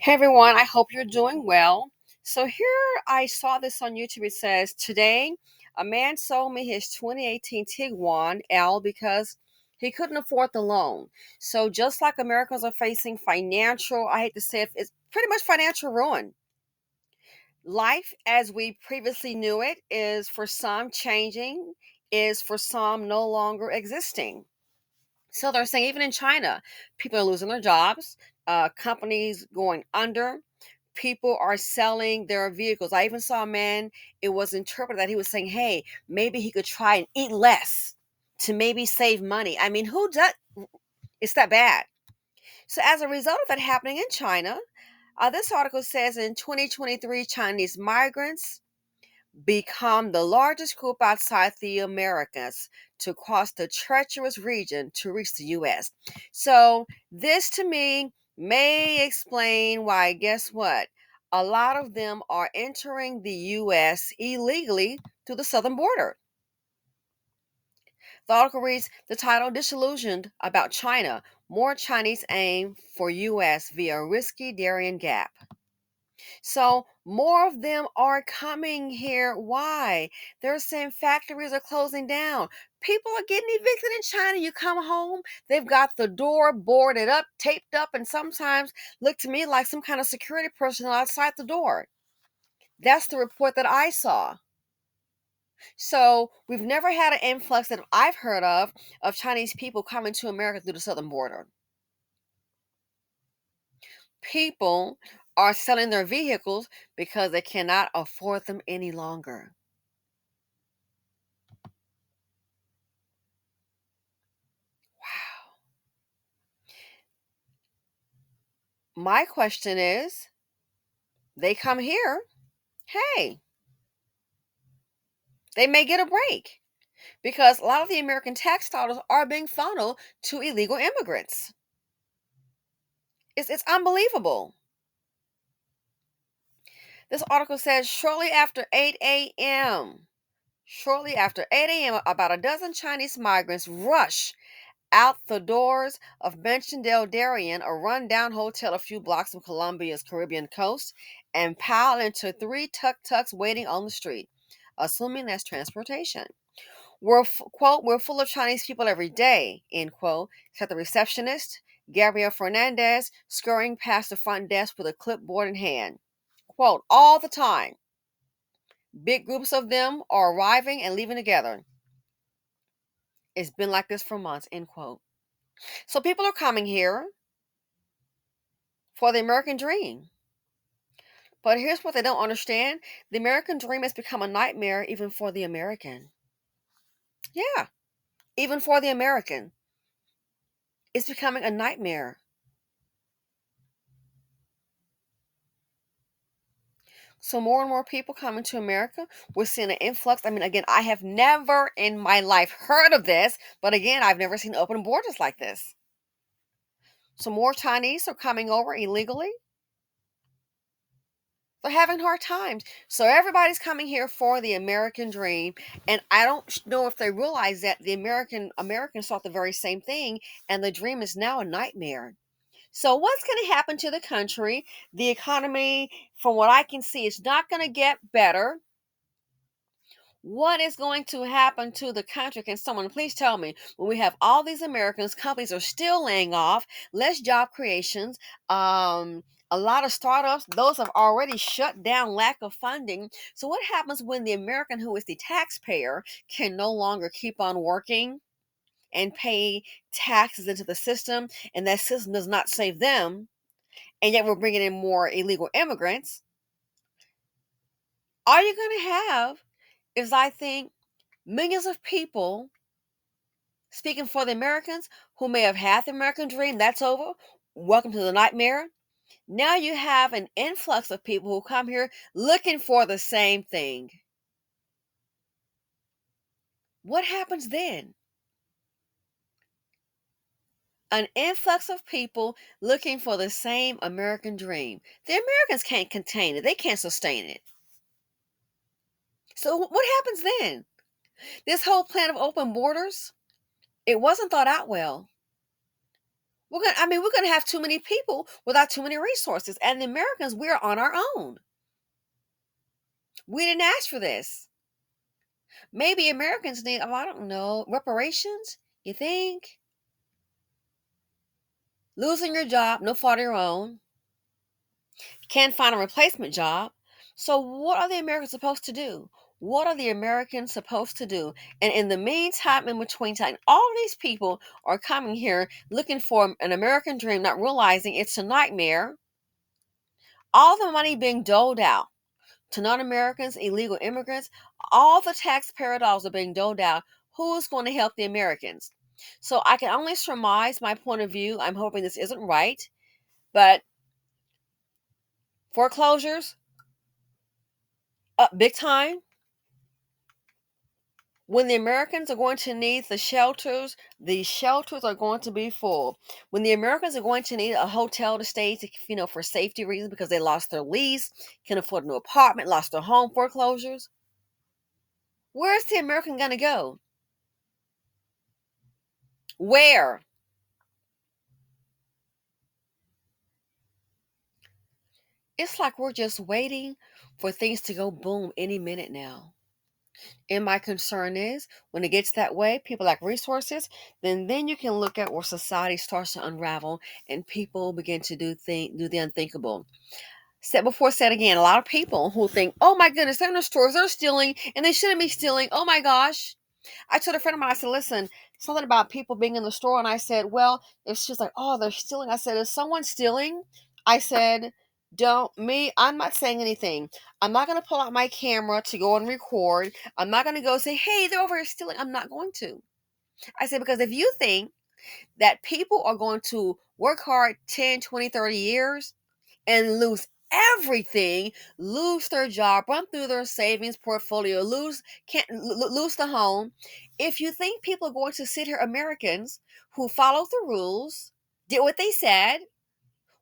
Hey everyone, I hope you're doing well. So here I saw this on YouTube. It says, today a man sold me his 2018 Tiguan L because he couldn't afford the loan. So just like Americans are facing financial, I hate to say it, it's pretty much financial ruin. Life as we previously knew it is for some changing, is for some no longer existing. So they're saying even in China, people are losing their jobs, companies going under, people are selling their vehicles. I even saw a man, it was interpreted that he was saying, hey, maybe he could try and eat less to maybe save money. I mean, who does it's that bad? So as a result of that happening in China, this article says in 2023, Chinese migrants become the largest group outside the Americas to cross the treacherous region to reach the US. So, this to me may explain why, guess what? A lot of them are entering the US illegally through the southern border. The article reads the title Disillusioned About China. More Chinese aim for US via risky Darien Gap. So more of them are coming here. Why? They're saying factories are closing down. People are getting evicted in China. You come home, they've got the door boarded up, taped up, and sometimes look to me like some kind of security personnel outside the door. That's the report that I saw. So we've never had an influx that I've heard of Chinese people coming to America through the southern border. People are selling their vehicles because they cannot afford them any longer. Wow. My question is, they come here, hey, they may get a break because a lot of the American tax dollars are being funneled to illegal immigrants. It's unbelievable. This article says shortly after 8 a.m., about a dozen Chinese migrants rush out the doors of Benson Del Darien, a rundown hotel a few blocks from Colombia's Caribbean coast, and pile into three tuk-tuks waiting on the street, assuming that's transportation. We're full of Chinese people every day, end quote, said the receptionist, Gabriel Fernandez, scurrying past the front desk with a clipboard in hand. Quote, all the time. Big groups of them are arriving and leaving together. It's been like this for months, end quote. So people are coming here for the American dream. But here's what they don't understand. The American dream has become a nightmare even for the American. Yeah, even for the American. It's becoming a nightmare. So more and more people coming to America. We're seeing an influx. I mean, again, I have never in my life heard of this, but again, I've never seen open borders like this. So more Chinese are coming over illegally. They're having hard times. So everybody's coming here for the American dream, and I don't know if they realize that the Americans thought the very same thing, and the dream is now a nightmare. So what's going to happen to the country? The economy, from what I can see, is not going to get better. What is going to happen to the country? Can someone please tell me? When we have all these Americans, companies are still laying off, less job creations, a lot of startups, those have already shut down, lack of funding. So what happens when the American who is the taxpayer can no longer keep on working and pay taxes into the system, and that system does not save them, and yet we're bringing in more illegal immigrants? All you're going to have is, I think, millions of people speaking for the Americans who may have had the American dream. That's over. Welcome to the nightmare. Now you have an influx of people who come here looking for the same thing. What happens then? An influx of people looking for the same American dream. The Americans can't contain it, they can't sustain it. So, what happens then? This whole plan of open borders, it wasn't thought out well. We're gonna have too many people without too many resources. And the Americans, we're on our own. We didn't ask for this. Maybe Americans need, oh, I don't know, reparations? You think? Losing your job, no fault of your own, can't find a replacement job. So, what are the Americans supposed to do? What are the Americans supposed to do? And in the meantime, in between time, all of these people are coming here looking for an American dream, not realizing it's a nightmare. All the money being doled out to non Americans, illegal immigrants, all the taxpayer dollars are being doled out. Who's going to help the Americans? So, I can only surmise my point of view. I'm hoping this isn't right, but foreclosures up big time. When the Americans are going to need the shelters are going to be full. When the Americans are going to need a hotel to stay, to, for safety reasons, because they lost their lease, can afford a new apartment, lost their home, foreclosures, where's the American going to go? Where? It's like we're just waiting for things to go boom any minute now. And my concern is when it gets that way, people lack resources, then you can look at where society starts to unravel and people begin to do the unthinkable. Said again, a lot of people who think, oh my goodness, they're in the stores, they're stealing, and they shouldn't be stealing. Oh my gosh. I told a friend of mine, I said, listen, something about people being in the store. And I said, well, it's just like, oh, they're stealing. I said, is someone stealing? I said, I'm not saying anything. I'm not going to pull out my camera to go and record. I'm not going to go say, hey, they're over here stealing. I'm not going to. I said, because if you think that people are going to work hard 10, 20, 30 years and lose everything, lose their job, run through their savings portfolio, lose the home. If you think people are going to sit here, Americans who followed the rules, did what they said,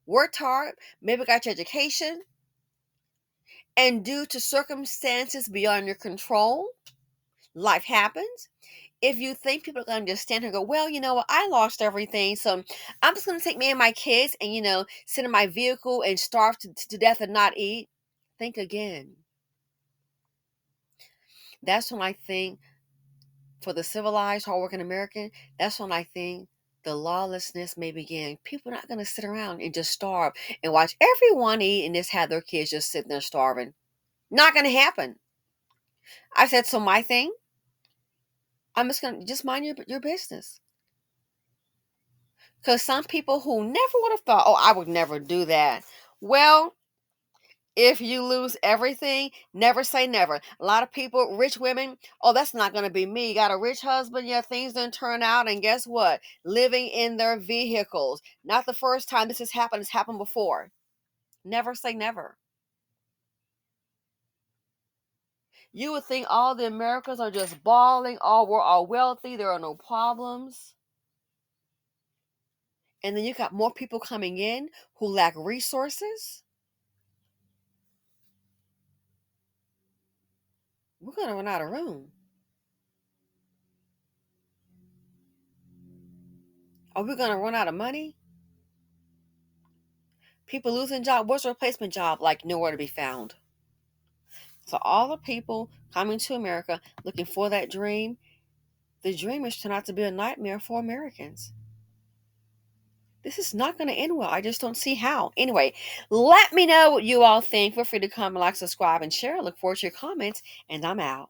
worked hard, maybe got your education, and due to circumstances beyond your control, life happens. If you think people are going to just stand here and go, well, you know what, I lost everything, so I'm just going to take me and my kids and, sit in my vehicle and starve to death and not eat, think again. That's when I think, for the civilized, hardworking American, that's when I think the lawlessness may begin. People are not going to sit around and just starve and watch everyone eat and just have their kids just sitting there starving. Not going to happen. I said, so my thing, I'm just going to just mind your business. Because some people who never would have thought, oh, I would never do that. Well, if you lose everything, never say never. A lot of people, rich women, oh, that's not going to be me. You got a rich husband, yeah, things didn't turn out. And guess what? Living in their vehicles. Not the first time this has happened. It's happened before. Never say never. You would think all the Americans are just balling, all we're all wealthy, there are no problems. And then you got more people coming in who lack resources. We're going to run out of room. Are we going to run out of money? People losing job. What's a replacement job like? Nowhere to be found. So all the people coming to America looking for that dream, the dream has turned out to be a nightmare for Americans. This is not going to end well. I just don't see how. Anyway, let me know what you all think. Feel free to comment, like, subscribe, and share. I look forward to your comments, and I'm out.